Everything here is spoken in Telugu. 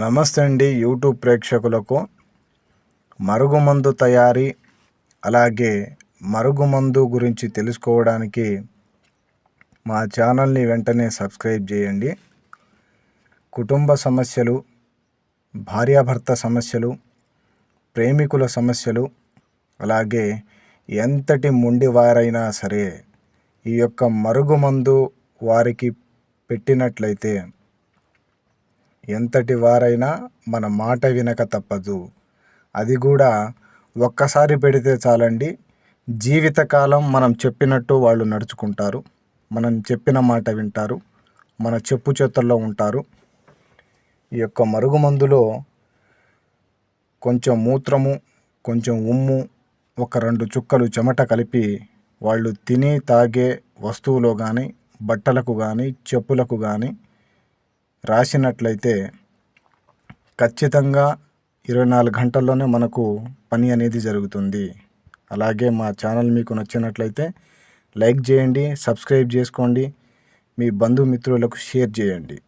నమస్తే అండి యూట్యూబ్ ప్రేక్షకులకు. మరుగుమందు తయారీ అలాగే మరుగుమందు గురించి తెలుసుకోవడానికి మా ఛానల్ని వెంటనే సబ్స్క్రైబ్ చేయండి. కుటుంబ సమస్యలు, భార్యాభర్త సమస్యలు, ప్రేమికుల సమస్యలు, అలాగే ఎంతటి మొండివారైనా సరే ఈ యొక్క మరుగుమందు వారికి పెట్టినట్లయితే ఎంతటి వారైనా మన మాట వినక తప్పదు. అది కూడా ఒక్కసారి పెడితే చాలండి, జీవితకాలం మనం చెప్పినట్టు వాళ్ళు నడుచుకుంటారు, మనం చెప్పిన మాట వింటారు, మన చెప్పు చేతుల్లో ఉంటారు. ఈ యొక్క మరుగుమందులో కొంచెం మూత్రము, కొంచెం ఉమ్ము, ఒక 2 చుక్కలు చెమట కలిపి వాళ్ళు తిని తాగే వస్తువులో కానీ, బట్టలకు కానీ, చెప్పులకు కానీ రాసినట్లయితే ఖచ్చితంగా 24 గంటల్లోనే మనకు పని అనేది జరుగుతుంది. అలాగే మా ఛానల్ మీకు నచ్చినట్లయితే లైక్ చేయండి, సబ్స్క్రైబ్ చేసుకోండి, మీ బంధుమిత్రులకు షేర్ చేయండి.